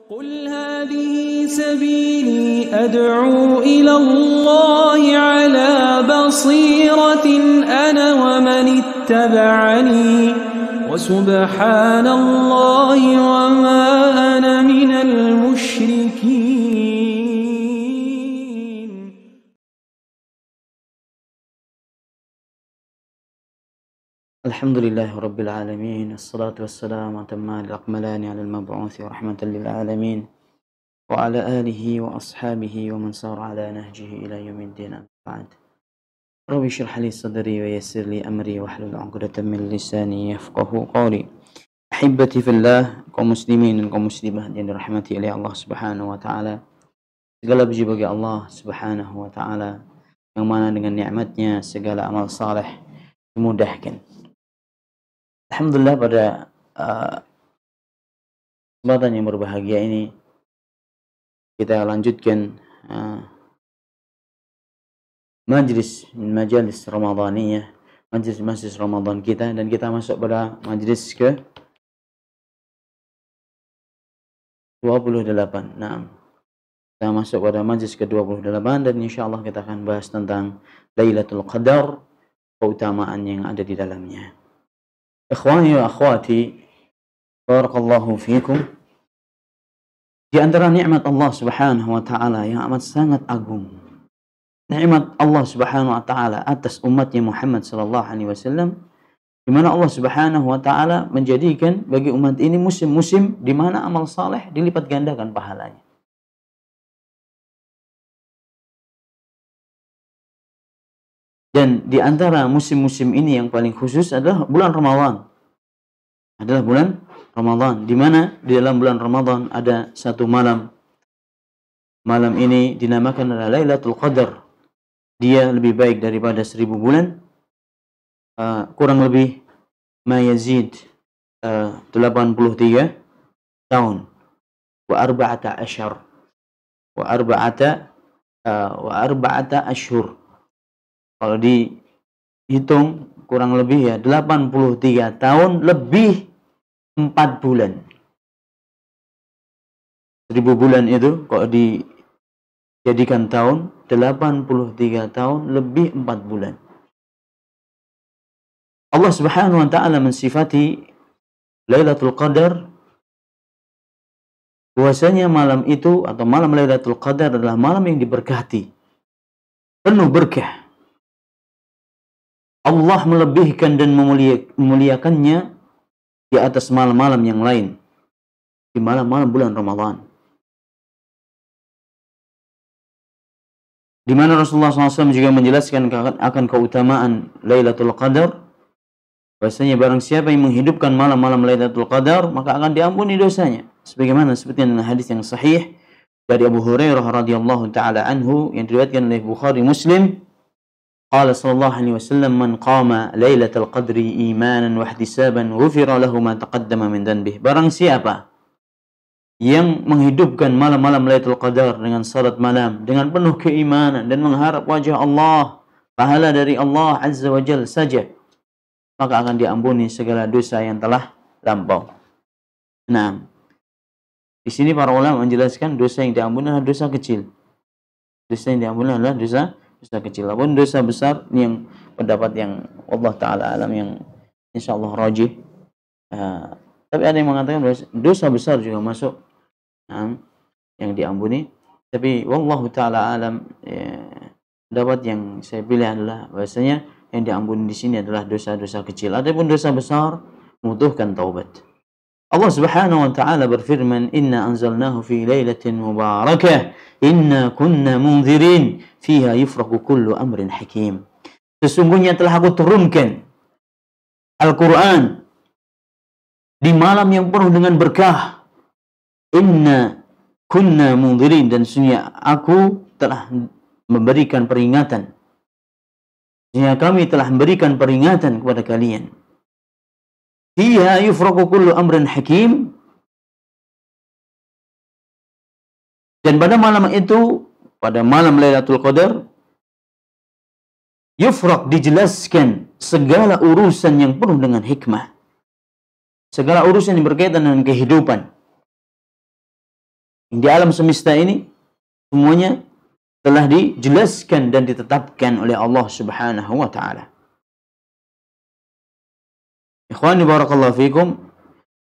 قل هذه سبيلي أدعو إلى الله على بصيرة أنا ومن اتبعني وسبحان الله وما أنا من المشركين. الحمد لله رب العالمين، الصلاة والسلام أتمان الأكملان على المبعوث رحمة للعالمين وعلى آله وأصحابه ومن سار على نهجه إلى يوم الدين. بعد رب اشرح لي صدري ويسر لي أمري واحلل عقدة من لساني يفقه قولي. أحبتي في الله, kaum muslimin dan kaum muslimah yang dirahmati oleh Allah Subhanahu wa taala. Segala puji bagi Allah Subhanahu wa taala yang mana dengan nikmatnya segala amal saleh dimudahkan. Alhamdulillah, pada kesempatan yang berbahagia ini kita lanjutkan majelis Ramadaniyah, majelis Ramadan kita, dan kita masuk pada majelis ke 28. Nah, kita masuk pada majelis ke 28 dan insyaallah kita akan bahas tentang Lailatul Qadar, keutamaan yang ada di dalamnya. Ikhwani wa akhwati, barakallahu fiikum. Di antara nikmat Allah Subhanahu wa taala yang amat sangat agung, nikmat Allah Subhanahu wa taala atas umatnya Muhammad sallallahu alaihi wasallam, di mana Allah Subhanahu wa taala menjadikan bagi umat ini musim-musim di mana amal saleh dilipat gandakan pahalanya. Dan di antara musim-musim ini yang paling khusus adalah bulan Ramadan. Adalah bulan Ramadan, di mana di dalam bulan Ramadan ada satu malam. Malam ini dinamakan adalah Lailatul Qadar. Dia lebih baik daripada 1000 bulan. Kurang lebih mayazid 83 tahun. Wa arba'ata ashhur. Wa arba'ata ashhur. Kalau dihitung kurang lebih ya 83 tahun lebih 4 bulan. 1000 bulan itu kalau dijadikan tahun, 83 tahun lebih 4 bulan. Allah Subhanahu wa taala mensifati Lailatul Qadar bahwasanya malam itu atau malam Lailatul Qadar adalah malam yang diberkati, penuh berkah. Allah melebihkan dan memuliakannya di atas malam-malam yang lain, di malam-malam bulan Ramadan, di mana Rasulullah SAW juga menjelaskan akan keutamaan Lailatul Qadar, bahwasanya barang siapa yang menghidupkan malam-malam Lailatul Qadar maka akan diampuni dosanya, sebagaimana seperti dalam hadis yang sahih dari Abu Hurairah radhiyallahu taala anhu yang diriwayatkan oleh Bukhari Muslim. Qala sallallahu alaihi wasallam, man qama lailatal qadri imanan wa ihtisaban ghufira lahu ma taqaddama min dhanbihi. Barang siapa yang menghidupkan malam-malam Lailatul Qadar dengan salat malam, dengan penuh keimanan dan mengharap wajah Allah, pahala dari Allah Azza wa Jalla saja, maka akan diampuni segala dosa yang telah lampau. Nah, di sini para ulama menjelaskan dosa yang diampuni adalah dosa kecil. Dosa yang diampuni adalah dosa kecil. Apapun dosa besar, ini yang pendapat yang Allah Ta'ala alam yang insyaallah rajih. Tapi ada yang mengatakan dosa besar juga masuk yang diampuni. Tapi wallahu Ta'ala alam, pendapat yang saya pilih adalah bahasanya yang diampuni di sini adalah dosa-dosa kecil. Adapun dosa besar membutuhkan taubat. Allah Subhanahu wa taala berfirman, "Inna anzalnahu fi lailatin mubarakah, inna kunna munzirin, fiha yufraqu kullu amrin hakim." Sesungguhnya telah aku turunkan Al-Quran di malam yang penuh dengan berkah. Inna kunna munzirin, dan sesungguhnya aku telah memberikan peringatan. Sesungguhnya kami telah memberikan peringatan kepada kalian. Fiha yufraqu kullu amrin hakim. Dan pada malam itu, pada malam Lailatul Qadar, yufraq, dijelaskan segala urusan yang penuh dengan hikmah. Segala urusan yang berkaitan dengan kehidupan. Di alam semesta ini semuanya telah dijelaskan dan ditetapkan oleh Allah Subhanahu wa taala. Ikhwani barakallahu fikum.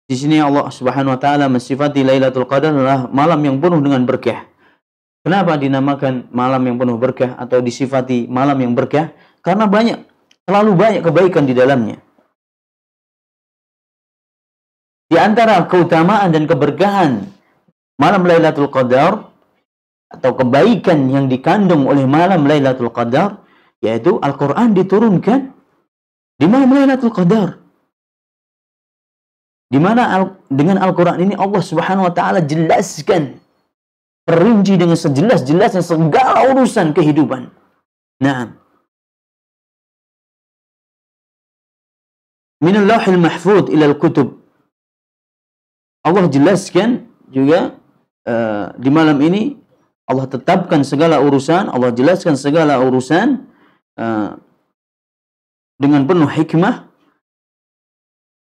Di sini Allah Subhanahu wa taala mensifati Lailatul Qadar adalah malam yang penuh dengan berkah. Kenapa dinamakan malam yang penuh berkah atau disifati malam yang berkah? Karena terlalu banyak kebaikan di dalamnya. Di antara keutamaan dan keberkahan malam Lailatul Qadar atau kebaikan yang dikandung oleh malam Lailatul Qadar, yaitu Al-Quran diturunkan di malam Lailatul Qadar. Di mana dengan Al-Quran ini Allah Subhanahu wa taala jelaskan, perinci dengan sejelas-jelasnya segala urusan kehidupan. Naam. Min al-Lauhil Mahfuz ila al-Kutub. Allah jelaskan juga di malam ini Allah tetapkan segala urusan, Allah jelaskan segala urusan dengan penuh hikmah.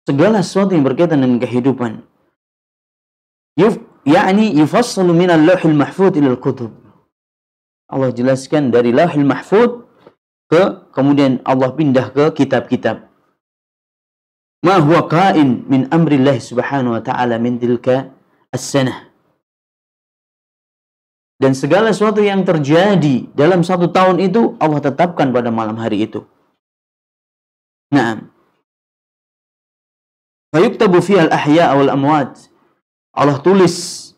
Segala sesuatu yang berkaitan dengan kehidupan. Yani yufassalu min al-Lauhil Mahfuz ila al-Kutub. Allah jelaskan dari Lauhil Mahfuz kemudian Allah pindah ke kitab-kitab. Ma huwa qain min amrillah subhanahu wa ta'ala min tilka as-sanah. Dan segala sesuatu yang terjadi dalam satu tahun itu Allah tetapkan pada malam hari itu. Naam. Fayuktabu fiha al-ahya wal amwat. Allah tulis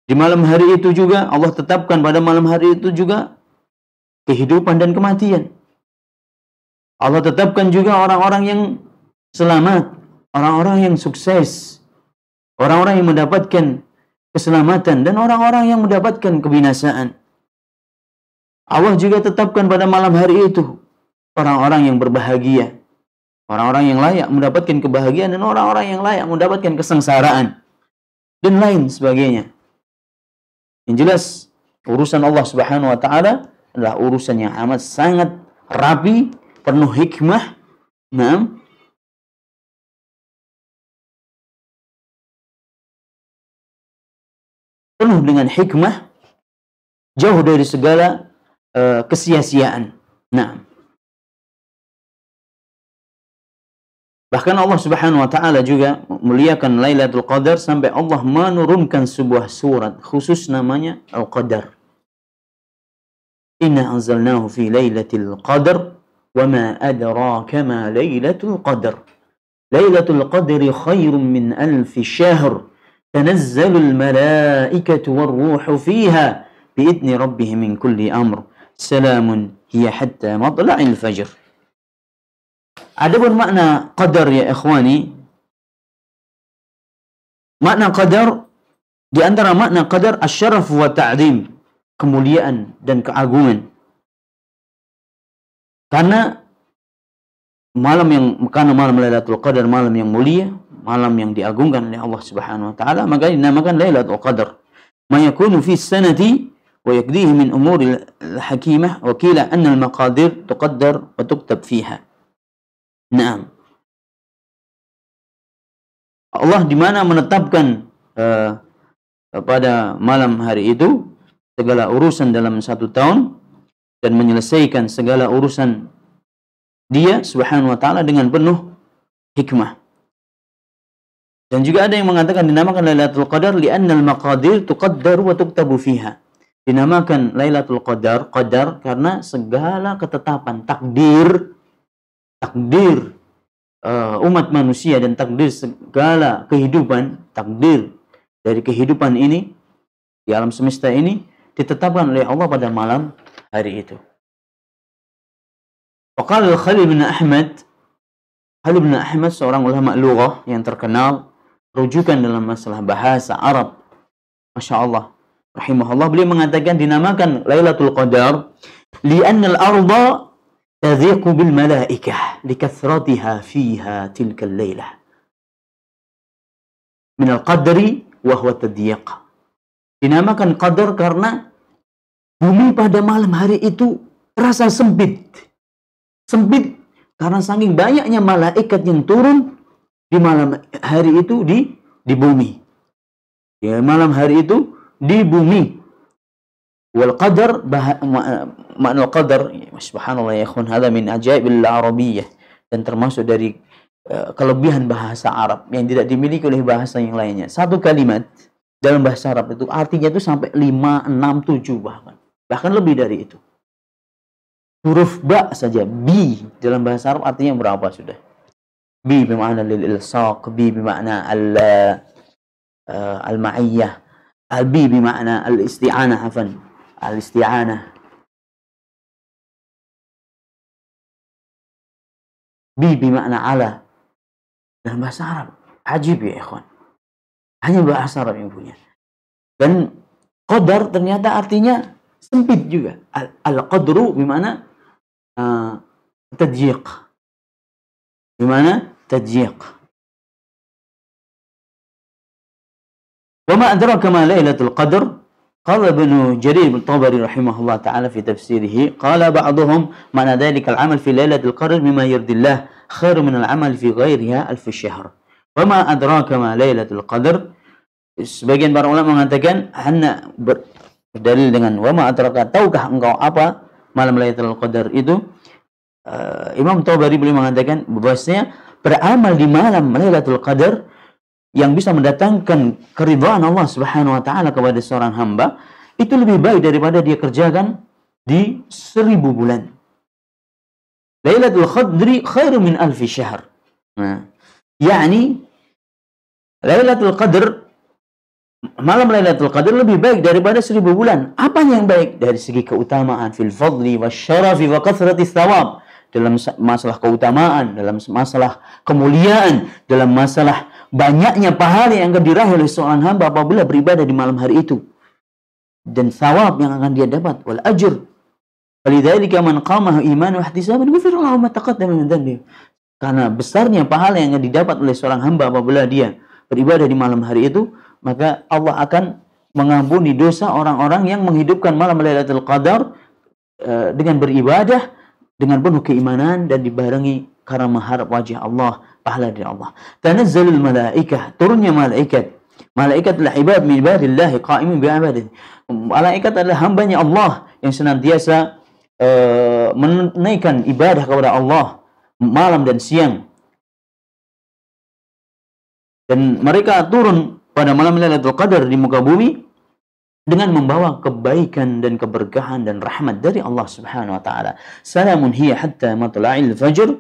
di malam hari itu juga, Allah tetapkan pada malam hari itu juga kehidupan dan kematian. Allah tetapkan juga orang-orang yang selamat, orang-orang yang sukses, orang-orang yang mendapatkan keselamatan dan orang-orang yang mendapatkan kebinasaan. Allah juga tetapkan pada malam hari itu orang-orang yang berbahagia, orang-orang yang layak mendapatkan kebahagiaan dan orang-orang yang layak mendapatkan kesengsaraan dan lain sebagainya. Yang jelas urusan Allah Subhanahu wa taala adalah urusan yang amat sangat rapi, penuh hikmah. Naam. Penuh dengan hikmah, jauh dari segala kesia-siaan. Naam. Bahkan Allah Subhanahu wa taala juga memuliakan Lailatul Qadar sampai Allah menurunkan sebuah surat khusus namanya Al-Qadar. Inna anzalnahu fi Lailatul Qadar wa ma adraka ma Lailatul Qadar. Lailatul Qadri khairum min alf syahr. Tanazzalul malaikatu war-ruhu fiha biidzni rabbihim min kulli amr. Salamun hiya hatta matla'il fajr. Adapun makna qadar ya ikhwani, makna qadar, di antara makna qadar asyaraf wa ta'zim, kemuliaan dan keagungan. Karena malam Lailatul Qadar malam yang mulia, malam yang diagungkan oleh Allah Subhanahu wa taala, maka dinamakan Lailatul Qadar. Ma yakunu fi sanati wa yakdihi min umuri al-hakimah wa qila anna al-maqadir tuqaddar wa tuktab fiha. Naam. Allah di mana menetapkan pada malam hari itu segala urusan dalam satu tahun dan menyelesaikan segala urusan Dia Subhanahu wa taala dengan penuh hikmah. Dan juga ada yang mengatakan dinamakan Lailatul Qadar li'anna al-maqadir tuqaddar wa tuktabu fiha. Dinamakan Lailatul Qadar karena segala ketetapan takdir umat manusia dan takdir segala kehidupan, takdir dari kehidupan ini di alam semesta ini ditetapkan oleh Allah pada malam hari itu. Faqala Khalil bin Ahmad seorang ulama lughah yang terkenal, rujukan dalam masalah bahasa Arab, Masya Allah, rahimahullah, beliau mengatakan dinamakan Lailatul Qadar li'anna al-arda tadhiqu bil malaikah likathratiha fiha tilka al-lailah min al-qadri wa huwa tadyiq. Dinamakan qadar karena bumi pada malam hari itu terasa sempit karena saking banyaknya malaikat yang turun di malam hari itu di bumi. Ya, malam hari itu di bumi. Wal qadar, makna qadar, subhanallah ya ikhwan, hada min ajaibil arabiyyah, dan termasuk dari kelebihan bahasa Arab yang tidak dimiliki oleh bahasa yang lainnya. Satu kalimat dalam bahasa Arab itu artinya itu sampai 5, 6, 7 bahkan lebih dari itu. Huruf ba saja, bi dalam bahasa Arab artinya berapa sudah? Bi bermakna lil ilsaq, bi bermakna al ma'iyyah, al bi bermakna al isti'anah, al isti'anah. Bi bermakna ala dalam bahasa Arab. Ajib ya ikhwan. Hanya bahasa Arab yang punya. Dan qadar ternyata artinya sempit juga. Al-qadru bimana tadjiq. Bimana tadjiq. Wa ma adraka ma lailatul qadr? Qala Ibnu Jarir al-Tabari rahimahullah ta'ala fi tafsirihi, qala ba'dhum ma'na dhalika al-'amal fi lailatul qadr mimma yurdillah khairu min al-'amal fi ghairiha alf syahr. Wa ma adraka ma lailatul qadr? Sebagian para ulama mengatakan hanya berdalil dengan wa ma adraka, tahukah engkau apa malam Lailatul Qadar itu? Imam Tabari beliau mengatakan bahwasanya beramal di malam Lailatul Qadar yang bisa mendatangkan keridhaan Allah Subhanahu wa taala kepada seorang hamba itu lebih baik daripada dia kerjakan di 1000 bulan. Lailatul Qadri khairu min alfi syahr. Nah, yakni Lailatul Qadr, malam Lailatul Qadr lebih baik daripada 1000 bulan. Apa yang baik? Dari segi keutamaan, fil fadli wasyarafi wa kathrati thawab, dalam masalah keutamaan, dalam masalah kemuliaan, dalam masalah banyaknya pahala yang akan diraih oleh seorang hamba apabila beribadah di malam hari itu, dan thawab yang akan dia dapat, wal ajr. Walidzalika man qamahu imanan wa ihtisaban ghufira lahu ma taqaddama min dhanbihi. Karena besarnya pahala yang akan didapat oleh seorang hamba apabila dia beribadah di malam hari itu, maka Allah akan mengampuni dosa orang-orang yang menghidupkan malam Lailatul Qadar dengan beribadah dengan penuh keimanan dan dibarengi karena mengharap wajah Allah, pahala dari Allah. Tanazzalul malaikah, turunnya malaikat. Malaikat adalah ibad min ibadillah qa'imun bi ibadihi. Malaikat adalah hambanya Allah yang senantiasa menunaikan ibadah kepada Allah malam dan siang. Dan mereka turun pada malam Lailatul Qadar di muka bumi dengan membawa kebaikan dan keberkahan dan rahmat dari Allah Subhanahu wa taala. Salamun hiya hatta matla'il fajr.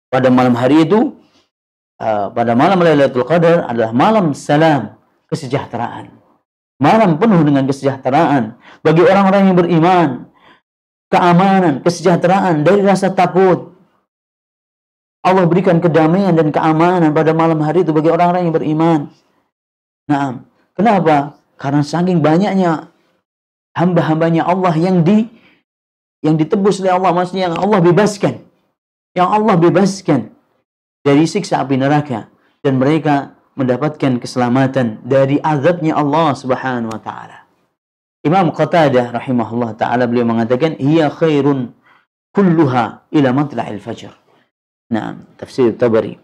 Pada malam hari itu, pada malam Lailatul Qadar adalah malam salam, kesejahteraan. Malam penuh dengan kesejahteraan bagi orang-orang yang beriman. Keamanan, kesejahteraan dari rasa takut. Allah berikan kedamaian dan keamanan pada malam hari itu bagi orang-orang yang beriman. Nah, kenapa? Karena saking banyaknya hamba-hambanya Allah yang ditebus oleh Allah, maksudnya yang Allah bebaskan. Yang Allah bebaskan dari siksa api neraka, dan mereka mendapatkan keselamatan dari azabnya Allah Subhanahu wa taala. Imam Qatadah rahimahullah taala beliau mengatakan hiya khairun kulluha ila matla'il fajr. Nah, tafsir Tabari.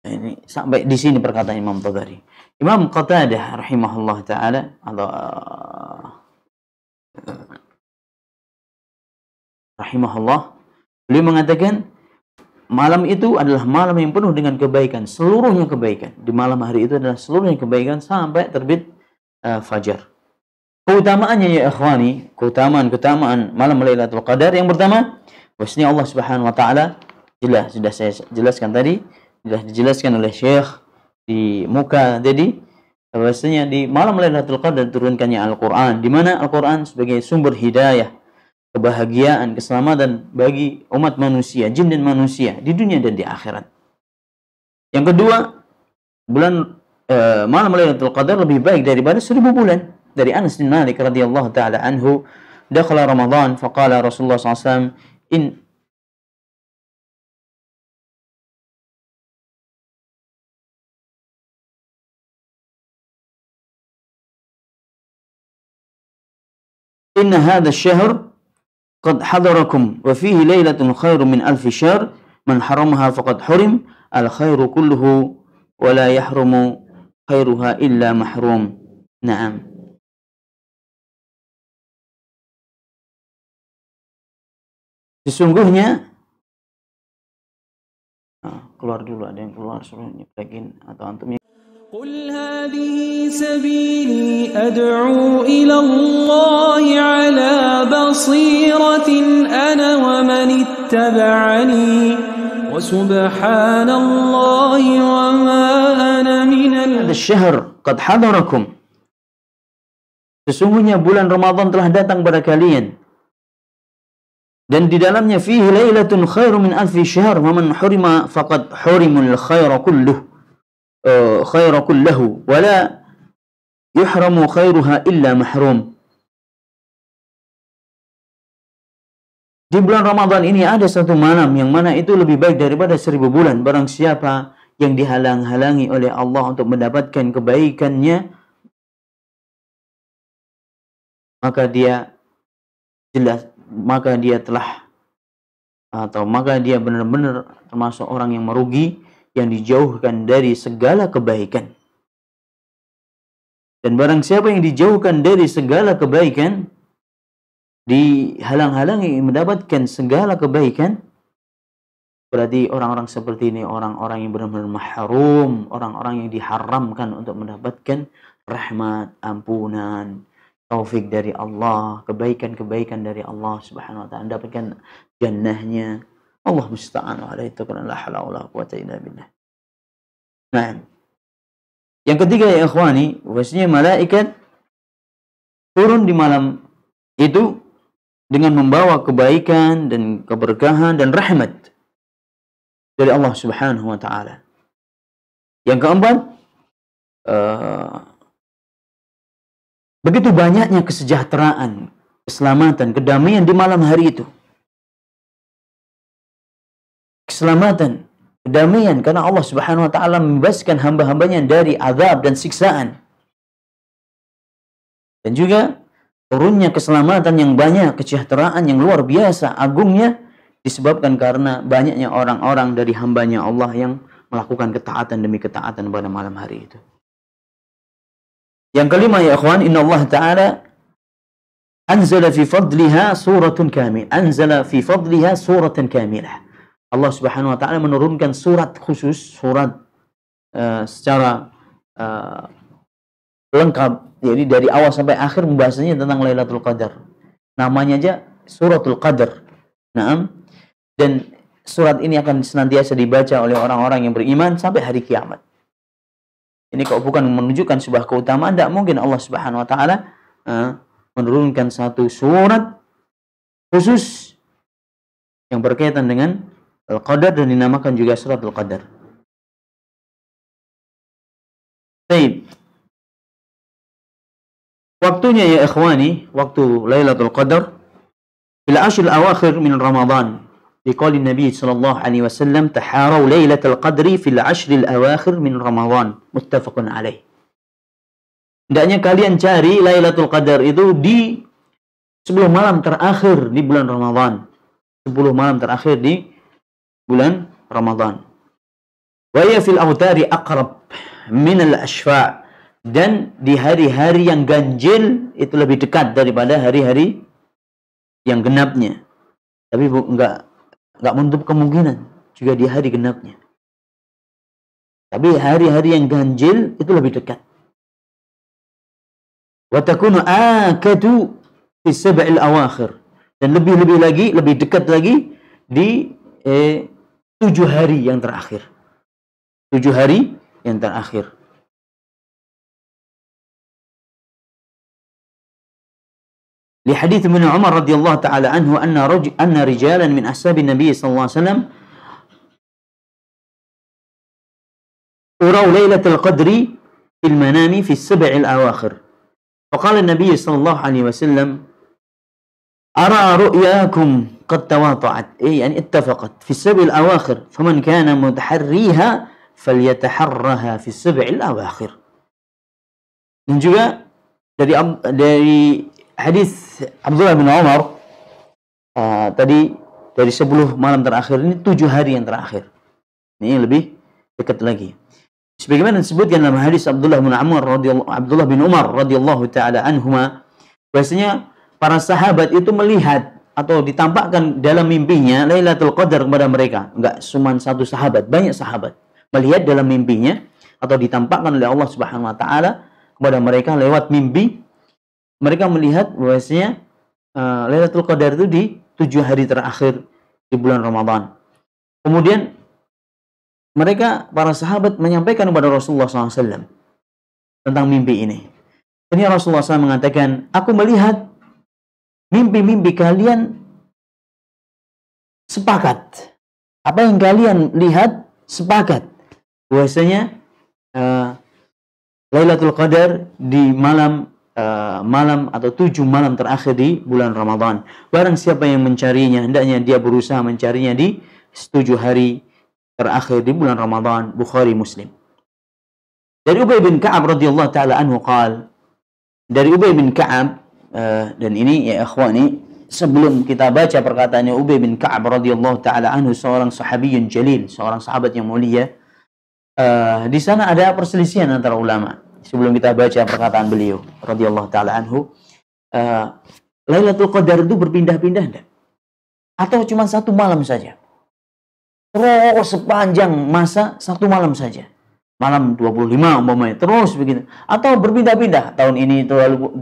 Ini sampai di sini perkataan Imam Tabari. Imam Qatadah rahimahullah taala rahimahullah, beliau mengatakan malam itu adalah malam yang penuh dengan kebaikan, seluruhnya kebaikan. Di malam hari itu adalah seluruhnya kebaikan sampai terbit fajar. Keutamaannya ya ikhwani, keutamaan malam Lailatul Qadar yang pertama, bahwasanya Allah Subhanahu wa taala sudah saya jelaskan tadi, sudah dijelaskan oleh Syekh di muka tadi, bahwasanya di malam Lailatul Qadar turunkannya Al-Qur'an, di mana Al-Qur'an sebagai sumber hidayah, kebahagiaan, keselamatan bagi umat manusia, jin dan manusia di dunia dan di akhirat. Yang kedua, malam Lailatul Qadar lebih baik daripada 1000 bulan. Dari Anas bin Malik radhiyallahu taala anhu, dakhala Ramadan faqala Rasulullah SAW inna hadha asy-syahr qad hadarakum wa fihi lailatun khairu min alfi syahr man haramaha faqad hurim al khairu kulluhu wa la yahrumu khairuha illa mahrum. Naam. Sesungguhnya keluar dulu, ada yang keluar, suruh nyeprekin atau antum. قل هذه سبيلي أدعو إلى الله على بصيرة أنا ومن اتبعني وسبحان الله وما أنا من هذا الشهر قد حضركم. Sesungguhnya bulan Ramadan telah datang pada kalian, dan di dalamnya fihi lailatun khairu min alfi syahr, wa man hurima faqad hurimul khaira kulluh khaira kullahu wa la yuhramu khairuha illa mahrum. Di bulan Ramadan ini ada satu malam yang mana itu lebih baik daripada 1000 bulan. Barang siapa yang dihalang-halangi oleh Allah untuk mendapatkan kebaikannya, maka dia benar-benar termasuk orang yang merugi, yang dijauhkan dari segala kebaikan. Dan barang siapa yang dijauhkan dari segala kebaikan, dihalang-halangi mendapatkan segala kebaikan, berarti orang-orang seperti ini orang-orang yang benar-benar mahrum, orang-orang yang diharamkan untuk mendapatkan rahmat, ampunan, taufik dari Allah, kebaikan-kebaikan dari Allah Subhanahu wa taala, mendapatkan jannahnya. Allah musta'an alaihi taqala la haula wala quwwata illa billah. Nah, yang ketiga ya ikhwani, bahwasanya malaikat turun di malam itu dengan membawa kebaikan dan keberkahan dan rahmat dari Allah Subhanahu wa taala. Yang keempat, begitu banyaknya kesejahteraan, keselamatan, kedamaian di malam hari itu. Keselamatan, kedamaian, karena Allah Subhanahu wa taala membebaskan hamba-hambanya dari azab dan siksaan. Dan juga turunnya keselamatan yang banyak, kesejahteraan yang luar biasa agungnya, disebabkan karena banyaknya orang-orang dari hambanya Allah yang melakukan ketaatan demi ketaatan pada malam hari itu. Yang kelima ya ikhwan, inna Allah ta'ala anzala fi fadliha suratun kamil. Anzala fi fadliha suratan kamilah. Allah Subhanahu wa taala menurunkan surat khusus, surat secara lengkap. Jadi dari awal sampai akhir membahasnya tentang Lailatul Qadar. Namanya aja Suratul Qadar. Naam. Dan surat ini akan senantiasa dibaca oleh orang-orang yang beriman sampai hari kiamat. Ini kalau bukan menunjukkan sebuah keutamaan, tidak mungkin Allah Subhanahu wa taala menurunkan satu surat khusus yang berkaitan dengan Al-Qadar dan dinamakan juga Suratul Qadar. Baik. Waktunya ya ikhwani, waktu Lailatul Qadar fil ashr al-awakhir min Ramadan. Liqauli Nabi sallallahu alaihi wasallam, "Taharaw Lailatul Qadri fil ashr al-awakhir min Ramadan." Muttafaqun alaih. Hendaknya kalian cari Lailatul Qadar itu di 10 malam terakhir di bulan Ramadan. 10 malam terakhir di bulan Ramadan. Wa ya fil awtari aqrab min al-ashfa', dan di hari-hari yang ganjil itu lebih dekat daripada hari-hari yang genapnya. Tapi enggak menutup kemungkinan juga di hari genapnya. Tapi hari-hari yang ganjil itu lebih dekat. Wa takunu akadu fi sab'il awakhir, dan lebih lagi, lebih dekat lagi di 7 hari yang terakhir. 7 hari yang terakhir. Li hadits Ibnu Umar radhiyallahu taala anhu anna rijalan min ashabi Nabi sallallahu alaihi wasallam uraw lailatul qadri fil manami fi as-sab'il awakhir. Faqala an-nabiy sallallahu alaihi wasallam, "Ara ru'yakum قد تواطعت، يعني اتفقت في السبع الأواخر، فمن كان متحريها فليتحرها في السبع الأواخر." Dan juga dari hadis Abdullah bin Umar tadi, dari 10 malam terakhir ini 7 hari yang terakhir. Ini lebih dekat lagi. Sebagaimana disebutkan dalam hadis Abdullah bin Umar radhiyallahu taala anhuma, bahwasanya para sahabat itu melihat atau ditampakkan dalam mimpinya Lailatul Qadar kepada mereka. Enggak cuma satu sahabat, banyak sahabat melihat dalam mimpinya atau ditampakkan oleh Allah Subhanahu wa taala kepada mereka lewat mimpi. Mereka melihat bahwasanya Lailatul Qadar itu di 7 hari terakhir di bulan Ramadan. Kemudian mereka, para sahabat, menyampaikan kepada Rasulullah SAW tentang mimpi ini. Ini Rasulullah SAW mengatakan, aku melihat mimpi-mimpi kalian sepakat. Apa yang kalian lihat sepakat. Bahwasanya Lailatul Qadar di malam atau 7 malam terakhir di bulan Ramadan. Barang siapa yang mencarinya, hendaknya dia berusaha mencarinya di 7 hari terakhir di bulan Ramadan. Bukhari, Muslim. Dari Ubay bin Ka'ab radhiyallahu taala anhu qala, dari Ubay bin Ka'ab, dan ini ya ikhwani, sebelum kita baca perkataannya Ubay bin Ka'ab radhiyallahu taala anhu, seorang sahabiyun jalil, seorang sahabat yang mulia, di sana ada perselisihan antara ulama. Sebelum kita baca perkataan beliau radhiyallahu taala anhu, Lailatul Qadar itu berpindah-pindah enggak? Atau cuma 1 malam saja? Terus sepanjang masa 1 malam saja. Malam 25 umpamanya, terus begitu. Atau berpindah-pindah. Tahun ini 25,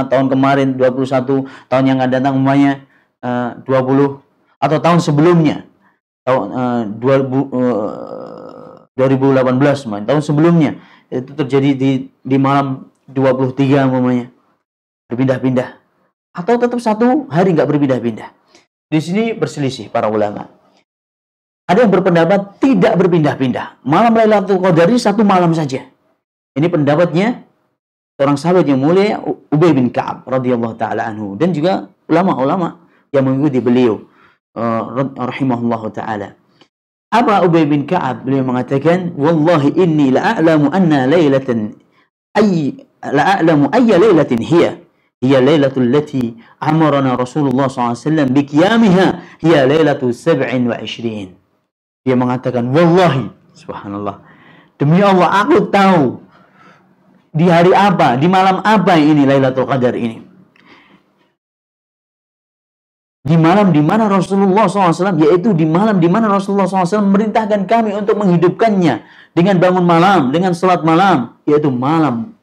tahun kemarin 21, tahun yang akan datang umpamanya 20, atau tahun sebelumnya. Tahun 2018, tahun sebelumnya. Itu terjadi di malam 23 umpamanya. Berpindah-pindah. Atau tetap 1 hari nggak berpindah-pindah. Di sini berselisih para ulama. Ada yang berpendapat tidak berpindah-pindah. Malam Lailatul Qadar ini 1 malam saja. Ini pendapatnya seorang sahabat yang mulia, Ubay bin Ka'ab radhiyallahu taala anhu, dan juga ulama-ulama yang mengikuti beliau rahimahullahu taala. Apa Ubay bin Ka'ab? Beliau mengatakan, "Wallahi inni la'alamu anna lailatan la'alamu ayya lailatin hiya lailatul lati amarana Rasulullah SAW biqiyamiha hiya lailatul 27." Dia mengatakan, wallahi, subhanallah, demi Allah, aku tahu di hari apa, di malam apa ini Lailatul Qadar ini. Di malam di mana Rasulullah SAW, yaitu di malam di mana Rasulullah SAW memerintahkan kami untuk menghidupkannya dengan bangun malam, dengan salat malam, yaitu malam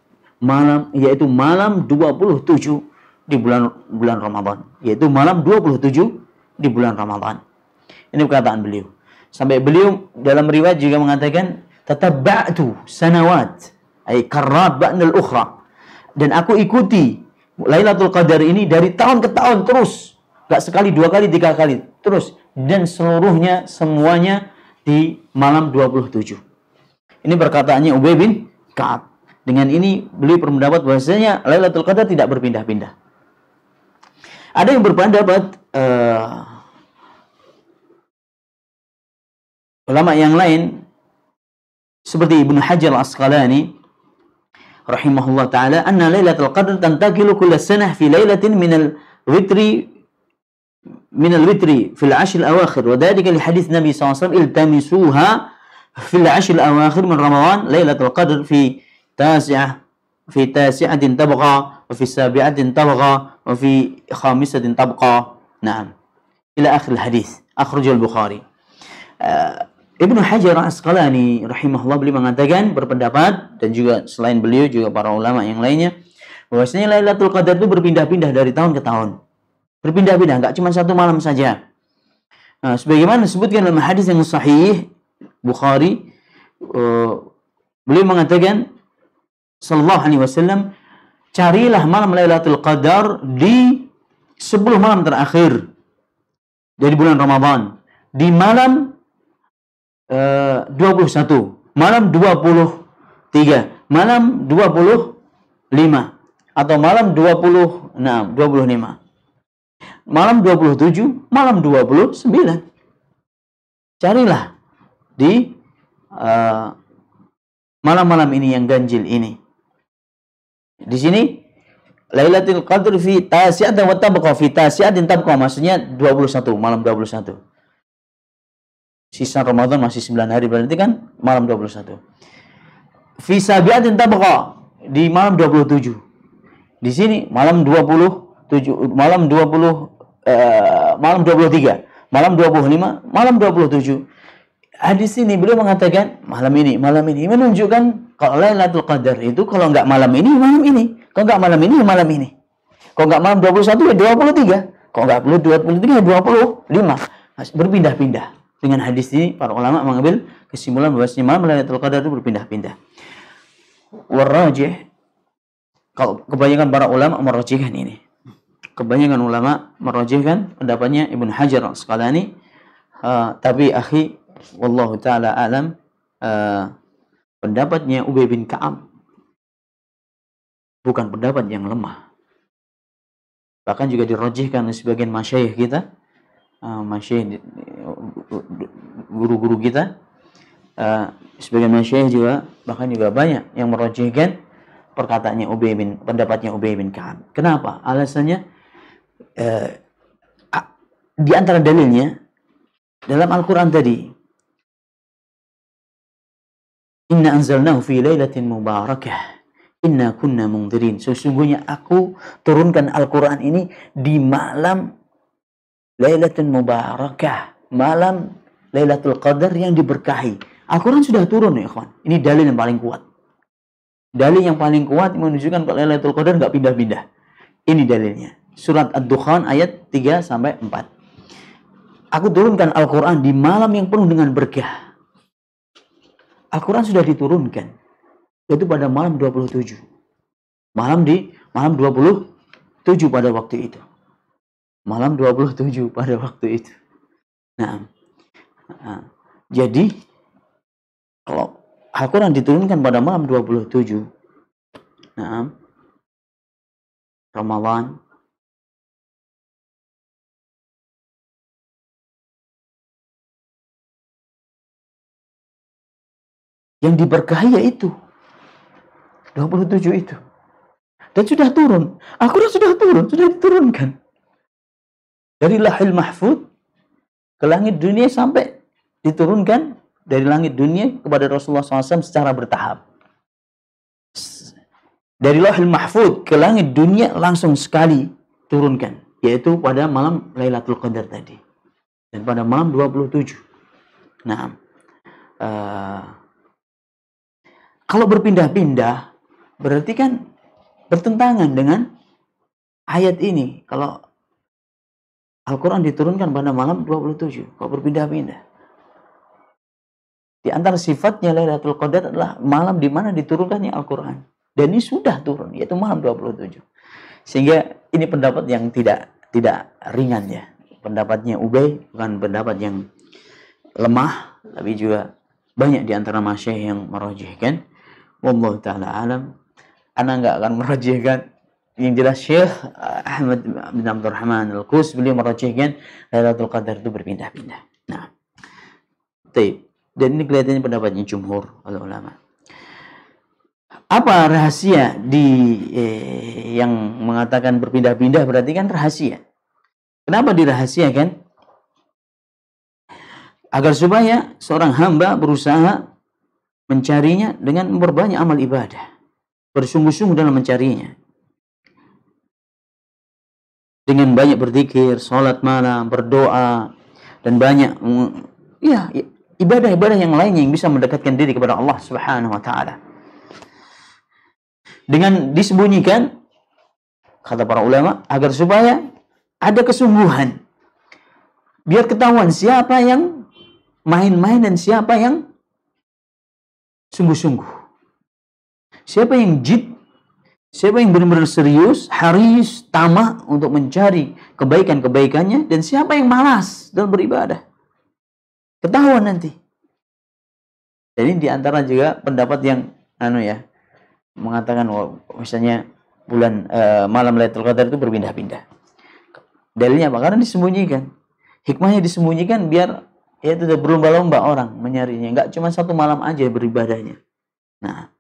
27 di bulan Ramadan, yaitu malam 27 di bulan Ramadan. Ini perkataan beliau. Sampai beliau dalam riwayat juga mengatakan, tatabba'tu sanawat ay karrat ba'nal ukhra, dan aku ikuti Lailatul Qadar ini dari tahun ke tahun terus, gak sekali, 2 kali, 3 kali terus, dan semuanya di malam 27. Ini perkataannya Ubay bin Ka'ab. Dengan ini beliau berpendapat bahwasanya Lailatul Qadar tidak berpindah-pindah. Ada yang berpendapat ulama yang lain seperti Ibnu Hajar Al-Asqalani rahimahullah taala, anna Lailatul Qadar tantaqilu kull sanah fi lailatin min al-witri fi al-ashr al-awakhir, wa dhalika li hadits Nabi sallallahu alaihi wasallam, iltamisuha fi al-ashr al-awakhir min Ramadan Lailatul Qadar fi tasi'atin tabqa wa fi sabi'atin tabqa wa fi khamisatin tabqa. Naam. Ila akhir al-hadits. Akhrajah al-Bukhari. Ibnu Hajar Al-Asqalani rahimahullah, beliau mengatakan, berpendapat, dan juga selain beliau juga para ulama yang lainnya, bahwasanya Lailatul Qadar itu berpindah-pindah dari tahun ke tahun. Berpindah-pindah, enggak cuma 1 malam saja. Nah, sebagaimana disebutkan dalam hadis yang sahih Bukhari, beliau mengatakan sallallahu alaihi wasallam, carilah malam Lailatul Qadar di 10 malam terakhir dari bulan Ramadan, di malam 21, malam 23, malam 25, atau malam 25, malam 27, malam 29. Carilah di malam-malam ini yang ganjil ini. Di sini Lailatul Qadar fi tasi'atin wa tabqa, fi tasi'atin tabqa, maksudnya 21, malam 21. Sisa Ramadan masih 9 hari, berarti kan malam 21. fi sabiatin tabqa, di malam 27. Di sini malam 27, malam 20, malam 23, malam 25, malam 27. Hadis ini beliau mengatakan malam ini menunjukkan kalau Lailatul Qadar itu kalau enggak malam ini, malam ini. Kalau enggak malam ini, malam ini. Kalau enggak malam 21 ya 23. Kalau enggak 23 ya 25. Berpindah-pindah. Dengan hadis ini para ulama mengambil kesimpulan bahwasanya malam Lailatul Qadar itu berpindah-pindah. Warrajih, kalau kebanyakan para ulama merajihkan ini. Kebanyakan ulama merajihkan pendapatnya Ibnu Hajar Al-Asqalani. Tapi akhi, wallahu taala alam, pendapatnya Ubay bin Ka'ab bukan pendapat yang lemah. Bahkan juga dirajihkan oleh sebagian masyayikh kita, masyayikh guru-guru kita, sebagian masyayikh juga bahkan juga banyak yang merajihkan perkataannya pendapatnya Ubay bin Ka'ab. Kenapa? Alasannya di antara dalilnya dalam Al-Qur'an tadi, inna anzalnahu fi lailatin mubarakah inna kunna mungdirin. Sesungguhnya aku turunkan Al-Qur'an ini di malam lailatul mubarakah, malam Lailatul Qadar yang diberkahi. Al-Qur'an sudah turun ya ikhwan. Ini dalil yang paling kuat. Dalil yang paling kuat menunjukkan kalau Lailatul Qadar enggak pindah-pindah. Ini dalilnya. Surat Ad-Dukhan ayat 3 sampai 4. Aku turunkan Al-Qur'an di malam yang penuh dengan berkah. Al-Quran sudah diturunkan, yaitu pada malam 27. Malam 27 pada waktu itu. Malam 27 pada waktu itu. Nah, jadi kalau Al-Quran diturunkan pada malam 27, nah, Ramadan, yang diberkahi yaitu 27 itu. Dan sudah turun. Al-Quran sudah turun, sudah diturunkan. Dari Lauhul Mahfuz ke langit dunia sampai diturunkan dari langit dunia kepada Rasulullah SAW secara bertahap. Dari Lauhul Mahfuz ke langit dunia langsung sekali turunkan. Yaitu pada malam Lailatul Qadar tadi. Dan pada malam 27. Nah, kalau berpindah-pindah, berarti kan bertentangan dengan ayat ini. Kalau Al-Quran diturunkan pada malam 27, kalau berpindah-pindah. Di antara sifatnya Lailatul Qadar adalah malam di mana diturunkannya Al-Quran. Dan ini sudah turun, yaitu malam 27. Sehingga ini pendapat yang tidak ringan ya. Pendapatnya Ubay bukan pendapat yang lemah, tapi juga banyak di antara masyayikh yang merajihkan. Wallahu ta'ala alam. Ana enggak akan merajihkan. Yang jelas Syekh Ahmad bin Abdurrahman Al-Qus beliau merajihkan Lailatul Qadar itu berpindah-pindah. Nah, baik. Dan ini kelihatannya pendapatnya jumhur ulama. Apa rahasia yang mengatakan berpindah-pindah? Berarti kan rahasia. Kenapa dirahasiakan? Agar supaya seorang hamba berusaha mencarinya dengan memperbanyak amal ibadah, bersungguh-sungguh dalam mencarinya, dengan banyak berzikir, sholat malam, berdoa, dan banyak ibadah-ibadah yang lainnya yang bisa mendekatkan diri kepada Allah Subhanahu wa taala. Dengan disembunyikan, kata para ulama, agar supaya ada kesungguhan, biar ketahuan siapa yang main-main dan siapa yang sungguh-sungguh. Siapa yang jid, siapa yang benar-benar serius, haris, tamak untuk mencari kebaikan-kebaikannya, dan siapa yang malas dalam beribadah. Ketahuan nanti. Jadi di antara juga pendapat yang mengatakan misalnya bulan malam Lailatul Qadar itu berpindah-pindah. Dalilnya apa? Karena disembunyikan. Hikmahnya disembunyikan biar ya tidak berlomba-lomba orang menyarinya. Enggak cuma satu malam aja beribadahnya. Nah,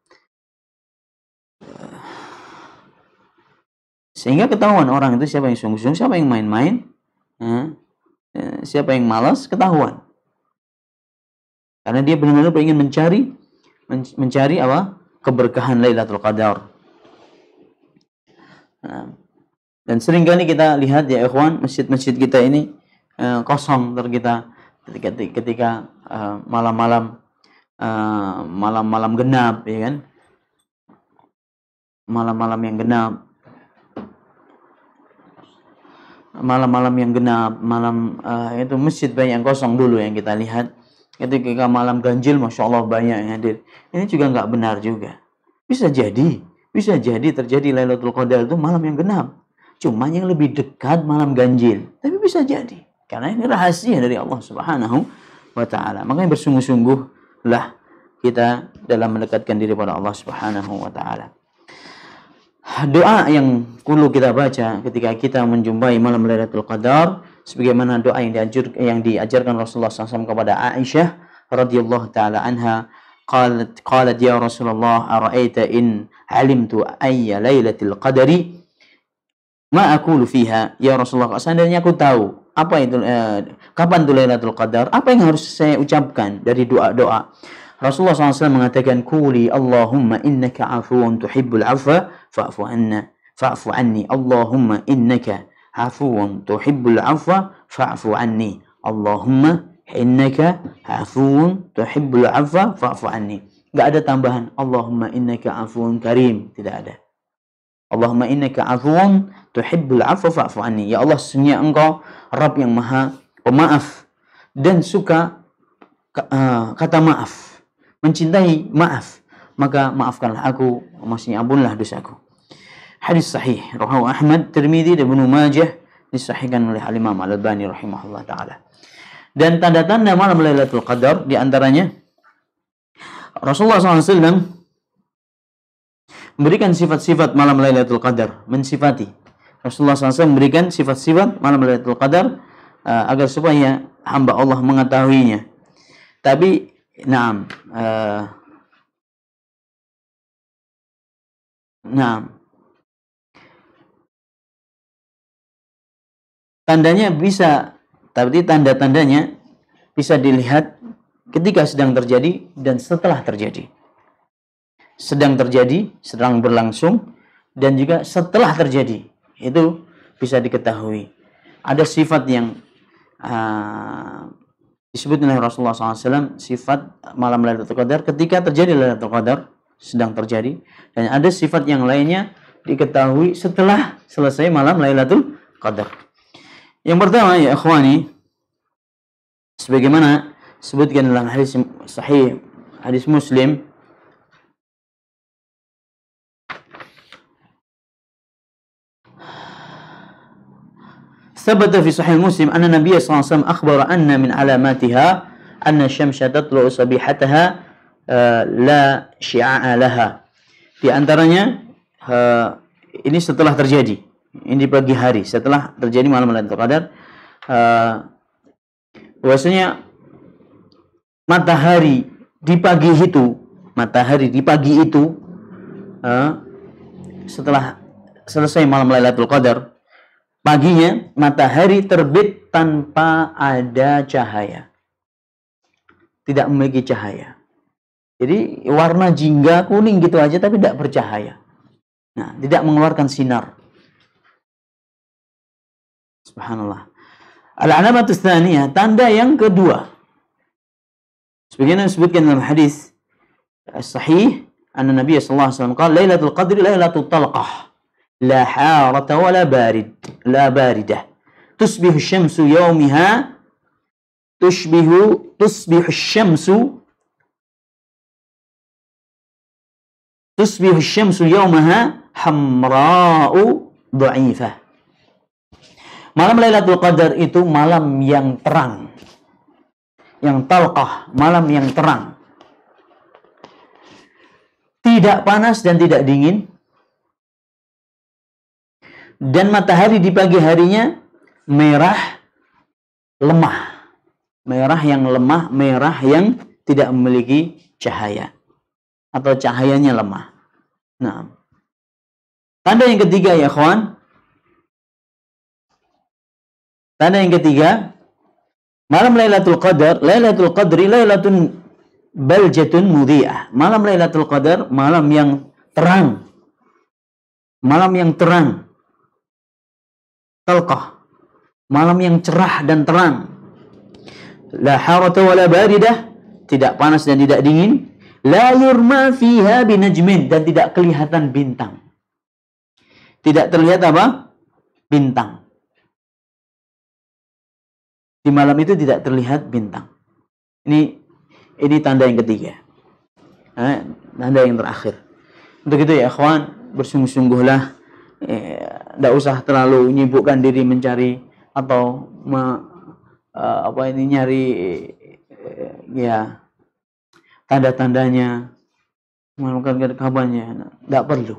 sehingga ketahuan orang itu siapa yang sungguh-sungguh, siapa yang main-main, siapa yang malas, ketahuan. Karena dia benar-benar ingin mencari apa? keberkahan Lailatul Qadar. Nah, dan seringkali kita lihat ya ikhwan, masjid-masjid kita ini kosong ketika malam-malam malam-malam genap, ya kan? Malam-malam yang genap. Malam-malam yang genap, itu masjid banyak yang kosong dulu yang kita lihat. Ketika malam ganjil, masya Allah banyak yang hadir. Ini juga nggak benar juga. Bisa jadi terjadi Lailatul Qadar itu malam yang genap. Cuma yang lebih dekat malam ganjil. Tapi bisa jadi. Karena ini rahasia dari Allah Subhanahu wa Ta'ala. Makanya bersungguh-sungguhlah kita dalam mendekatkan diri pada Allah Subhanahu wa Ta'ala. Doa yang perlu kita baca ketika kita menjumpai malam Lailatul Qadar, sebagaimana doa yang diajarkan Rasulullah SAW kepada Aisyah radhiyallahu taala anha, qalat ya Rasulullah ara'aita in alimtu ayya lailatul qadari ma aqulu fiha. Ya Rasulullah, seandainya aku tahu apa itu kapan itu Lailatul Qadar, apa yang harus saya ucapkan dari doa-doa? Rasulullah SAW mengatakan, Quli Allahumma innaka afuun tuhibbul afwa fa'fu anni. Allahumma innaka afuun tuhibbul afwa fa'fu anni. Allahumma innaka afuun tuhibbul afwa fa'fu anni. Gak ada tambahan Allahumma innaka afuun karim, tidak ada. Allahumma innaka afuun tuhibbul afwa fa'fu anni. Ya Allah, sesungguhnya Engkau Rabb yang Maha Pemaaf dan suka kata maaf, mencintai maaf, maka maafkanlah aku, maksudnya ampunlah dosaku. Hadis sahih rawahu Ahmad, Tirmidzi dan Ibnu Majah, disahihkan oleh Al-Imam Al-Albani rahimahullah taala. Dan tanda-tanda malam Lailatul Qadar di antaranya Rasulullah SAW memberikan sifat-sifat malam Lailatul Qadar, mensifati. Rasulullah SAW memberikan sifat-sifat malam Lailatul Qadar agar supaya hamba Allah mengetahuinya. Tapi tandanya bisa, tapi tanda-tandanya bisa dilihat ketika sedang terjadi dan setelah terjadi. Sedang terjadi, sedang berlangsung, dan juga setelah terjadi. Itu bisa diketahui. Ada sifat yang disebut oleh Rasulullah SAW, sifat malam Lailatul Qadar ketika terjadi Lailatul Qadar, sedang terjadi. Dan ada sifat yang lainnya diketahui setelah selesai malam Lailatul Qadar. Yang pertama ya ikhwani, sebagaimana disebutkan dalam hadis sahih, hadis Muslim, ثبت في صحيح مسلم أن النبي صلى الله عليه وسلم أخبر أن من علاماتها أن الشمس تطلع صبيحتها لا شعاع لها. Di antaranya ini setelah terjadi, ini di pagi hari setelah terjadi malam Lailatul Qadar, bahwasanya matahari di pagi itu setelah selesai malam Lailatul Qadar, paginya matahari terbit tanpa ada cahaya. Tidak memiliki cahaya. Jadi warna jingga kuning gitu aja tapi tidak bercahaya. Nah, tidak mengeluarkan sinar. Subhanallah. Al-alamatus tsaniyah, tanda yang kedua. Sebagaimana disebutkan dalam hadis sahih, anna Nabi sallallahu alaihi wasallam qala Lailatul Qadri Lailatul Talqah. لا حارة ولا لا باردة تصبح الشمس يومها حمراء ضعيفة. Malam Lailatul Qadar itu malam yang terang, yang talqah, malam yang terang, tidak panas dan tidak dingin. Dan matahari di pagi harinya merah lemah. Merah yang lemah, merah yang tidak memiliki cahaya. Atau cahayanya lemah. Nah, tanda yang ketiga ya kawan. Tanda yang ketiga, malam Lailatul Qadri Lailatun baljatun mudhi'ah. Malam Lailatul Qadar, malam yang terang. Malam yang terang. Talqah. Malam yang cerah dan terang. La harata wala baridah, tidak panas dan tidak dingin. La yurma fiha binajmin, dan tidak kelihatan bintang. Tidak terlihat apa? Bintang. Di malam itu tidak terlihat bintang. Ini tanda yang ketiga. Tanda yang terakhir. Untuk itu ya ikhwan, bersungguh-sungguhlah, tidak usah terlalu menyibukkan diri mencari atau nyari ya tanda-tandanya, menemukan kabarnya. Tidak perlu.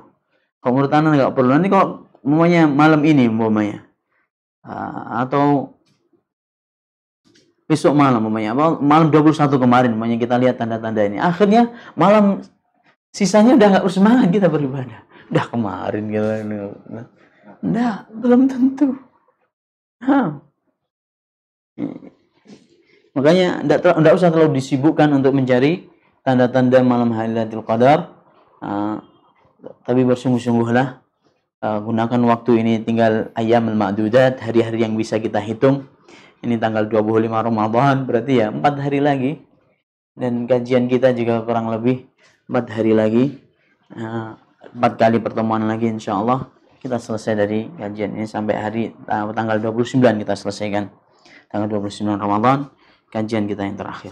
Kalau menurut anda nggak perlu. Nanti kalau malam ini atau besok malam malam 21 kemarin kita lihat tanda-tanda ini. Akhirnya malam sisanya udah nggak bersemangat kita beribadah. Udah kemarin gitu. Nah, belum tentu. Makanya tidak usah terlalu disibukkan untuk mencari tanda-tanda malam Lailatul Qadar. Tapi bersungguh-sungguhlah, gunakan waktu ini, tinggal ayyamul ma'dudat, hari-hari yang bisa kita hitung. Ini tanggal 25 Ramadan, berarti ya 4 hari lagi. Dan kajian kita juga kurang lebih 4 hari lagi. 4 kali pertemuan lagi insyaallah. Kita selesai dari kajian ini sampai tanggal 29 kita selesaikan. Tanggal 29 Ramadan, kajian kita yang terakhir.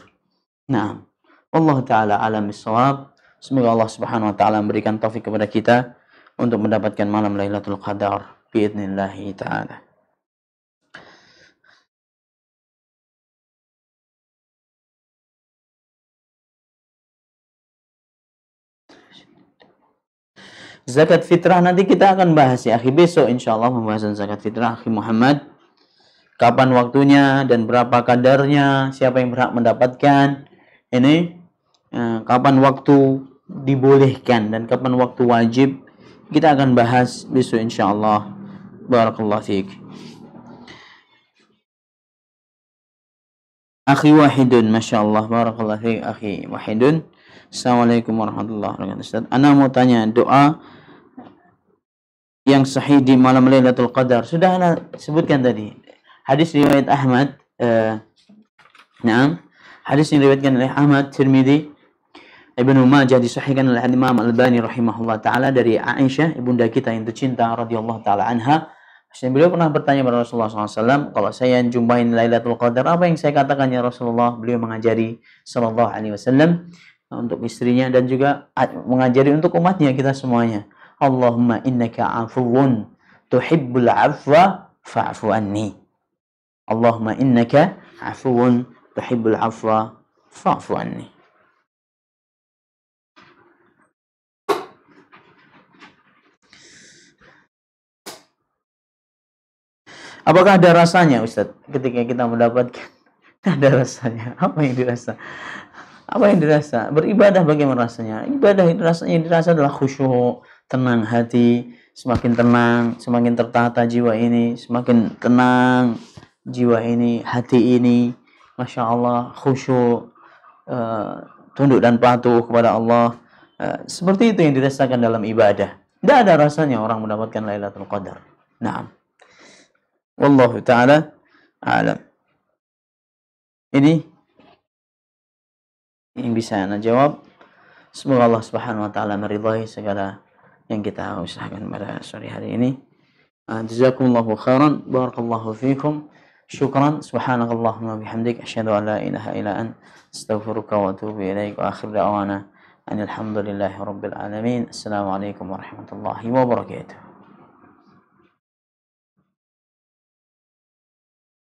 Nah, Allah Ta'ala alam bisawab. Semoga Allah Subhanahu Wa Ta'ala memberikan taufik kepada kita untuk mendapatkan malam Lailatul Qadar. Biidnillahi Ta'ala. Zakat fitrah nanti kita akan bahas ya, akhi, besok insyaallah pembahasan zakat fitrah, akhi Muhammad. Kapan waktunya dan berapa kadarnya, siapa yang berhak mendapatkan ini, kapan waktu dibolehkan dan kapan waktu wajib, kita akan bahas besok insyaallah. Barakallahu fiik. Akhi Wahidun, masyaallah, barakallahu fiik akhi Wahidun. Assalamualaikum warahmatullahi wabarakatuh. Ustaz, ana mau tanya, doa yang sahih di malam Lailatul Qadar sudah ana sebutkan tadi. Hadis riwayat Ahmad, hadis yang diriwayatkan oleh Ahmad, Tirmidzi, Ibnu Majah, disahihkan oleh Imam Al-Albani rahimahullah taala dari Aisyah, ibunda kita yang tercinta radhiyallahu taala anha. Beliau pernah bertanya kepada Rasulullah SAW, kalau saya jumpain Lailatul Qadar, apa yang saya katakan ya Rasulullah? Beliau mengajari sallallahu alaihi wasallam untuk istrinya dan juga mengajari untuk umatnya, kita semuanya. Allahumma innaka afuwun tuhibbul afwa fa'fu anni. Allahumma innaka afuwun tuhibbul afwa fa'fu anni. Apakah ada rasanya, Ustaz, ketika kita mendapatkan? Ada rasanya. Apa yang dirasa? Apa yang dirasa? Beribadah bagaimana rasanya? Ibadah itu rasanya dirasa adalah khusyuk, tenang hati, semakin tenang, semakin tertata jiwa ini, semakin tenang jiwa ini, hati ini, Masya Allah, khusyuk, tunduk dan patuh kepada Allah. Seperti itu yang dirasakan dalam ibadah. Tidak ada rasanya orang mendapatkan Lailatul Qadar. Naam. Wallahu ta'ala a'lam. Ini yang bisa Anda jawab. Semoga Allah Subhanahu wa taala meridhai segala yang kita usahakan pada sore hari ini. Jazakumullahu khairan, barakallahu fikum. Syukran, subhanakallahumma bihamdik, asyhadu an la ilaha illa anta, astaghfiruka wa atubu ilaik, wa akhir da'wana alhamdulillahi rabbil alamin. Assalamualaikum warahmatullahi wabarakatuh.